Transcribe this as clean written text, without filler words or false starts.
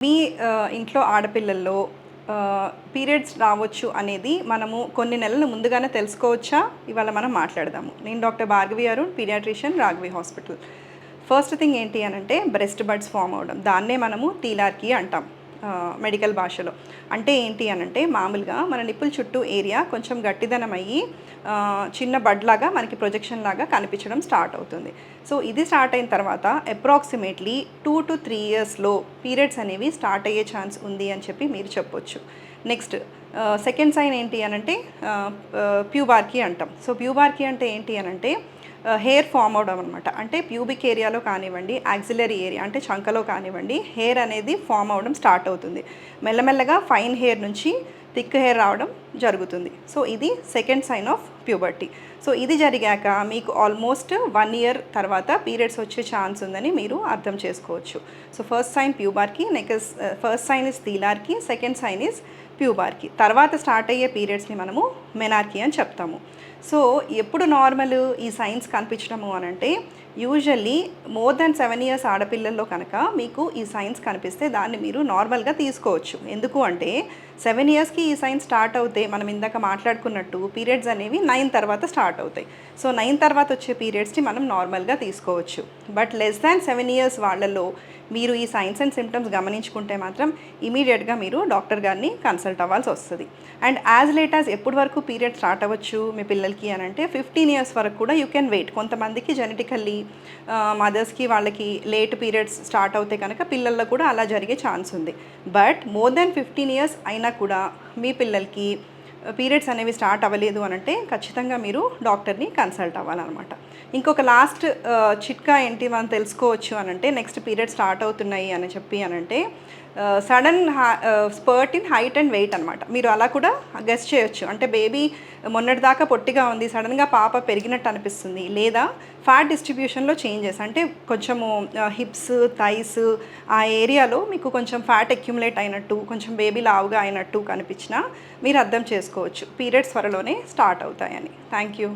మీ ఇంట్లో ఆడపిల్లల్లో పీరియడ్స్ రావచ్చు అనేది మనము కొన్ని నెలల ముందుగానే తెలుసుకోవచ్చా? ఇవాళ మనం మాట్లాడదాము. నేను doctor Bhargavi Arun, paediatrician, Raghavi hospital. First thing ఏంటి అనంటే బ్రెస్ట్ బడ్స్ ఫామ్ అవ్వడం. దాన్నే మనము తీలార్కి అంటాం మెడికల్ భాషలో. అంటే ఏంటి అనంటే మామూలుగా మన నిప్పుల చుట్టూ ఏరియా కొంచెం గట్టిదనం అయ్యి చిన్న బడ్ లాగా మనకి ప్రొజెక్షన్ లాగా కనిపించడం స్టార్ట్ అవుతుంది. సో ఇది స్టార్ట్ అయిన తర్వాత అప్రాక్సిమేట్లీ 2 to 3 ఇయర్స్లో పీరియడ్స్ అనేవి స్టార్ట్ అయ్యే ఛాన్స్ ఉంది అని చెప్పి మీరు చెప్పొచ్చు. నెక్స్ట్ సెకండ్ సైన్ ఏంటి అనంటే ప్యూబార్కీ అంటాం. సో ప్యూబార్కీ అంటే ఏంటి అనంటే హెయిర్ ఫామ్ అవడం అనమాట. అంటే ప్యూబిక్ ఏరియాలో కానివ్వండి, యాక్సిలరీ ఏరియా అంటే చంకలో కానివ్వండి, హెయిర్ అనేది ఫామ్ అవడం స్టార్ట్ అవుతుంది. మెల్లమెల్లగా ఫైన్ హెయిర్ నుంచి థిక్ హెయిర్ రావడం జరుగుతుంది. సో ఇది second sign of puberty. So ఇది జరిగాక మీకు ఆల్మోస్ట్ 1 ఇయర్ తర్వాత పీరియడ్స్ వచ్చే ఛాన్స్ ఉందని మీరు అర్థం చేసుకోవచ్చు. So first sign pubarche, next first sign is thelarche, second sign is pubarche. తర్వాత స్టార్ట్ అయ్యే పీరియడ్స్ని మనము మెనార్కీ అని చెప్తాము. సో ఎప్పుడు నార్మల్ ఈ సైన్స్ కనిపించడము అనంటే యూజువల్లీ మోర్ దాన్ 7 ఇయర్స్ ఆడపిల్లల్లో కనుక మీకు ఈ సైన్స్ కనిపిస్తే దాన్ని మీరు నార్మల్గా తీసుకోవచ్చు. ఎందుకు అంటే 7 ఇయర్స్కి ఈ సైన్స్ స్టార్ట్ అవుతే మనం ఇందాక మాట్లాడుకున్నట్టు పీరియడ్స్ అనేవి 9 తర్వాత స్టార్ట్ అవుతాయి. సో 9 తర్వాత వచ్చే పీరియడ్స్ని మనం నార్మల్గా తీసుకోవచ్చు. బట్ లెస్ దాన్ 7 ఇయర్స్ వాళ్ళల్లో మీరు ఈ సైన్స్ అండ్ సిమ్టమ్స్ గమనించుకుంటే మాత్రం ఇమీడియట్గా మీరు డాక్టర్ గారిని కన్సల్ట్ అవ్వాల్సి వస్తుంది. అండ్ యాజ్ లేట్ యాజ్ ఎప్పటి వరకు పీరియడ్ స్టార్ట్ అవ్వచ్చు మీ పిల్లలకి అని అంటే 15 ఇయర్స్ వరకు కూడా యూ కెన్ వెయిట్. కొంతమందికి జెనెటికల్లీ మదర్స్కి వాళ్ళకి లేట్ పీరియడ్స్ స్టార్ట్ అవుతే కనుక పిల్లల్లో కూడా అలా జరిగే ఛాన్స్ ఉంది. బట్ మోర్ దాన్ 15 ఇయర్స్ అయినా కూడా మీ పిల్లలకి పీరియడ్స్ అనేవి స్టార్ట్ అవ్వలేదు అనంటే ఖచ్చితంగా మీరు డాక్టర్ని కన్సల్ట్ అవ్వాలన్నమాట. ఇంకొక లాస్ట్ చిట్కా ఏంటి మనం తెలుసుకోవచ్చు అనంటే నెక్స్ట్ పీరియడ్ స్టార్ట్ అవుతున్నాయి అని చెప్పి అనంటే sudden spurt in height and weight అనమాట. మీరు అలా కూడా గెస్ చేయొచ్చు. అంటే బేబీ మొన్నటిదాకా పొట్టిగా ఉంది, సడన్గా పాప పెరిగినట్టు అనిపిస్తుంది, లేదా ఫ్యాట్ డిస్ట్రిబ్యూషన్లో చేంజెస్ అంటే కొంచెము హిప్స్, థైస్ ఆ ఏరియాలో మీకు కొంచెం ఫ్యాట్ అక్యుములేట్ అయినట్టు, కొంచెం బేబీ లావుగా అయినట్టు కనిపించినా మీరు అర్థం చేసుకోవచ్చు పీరియడ్స్ త్వరలోనే స్టార్ట్ అవుతాయని. Thank you.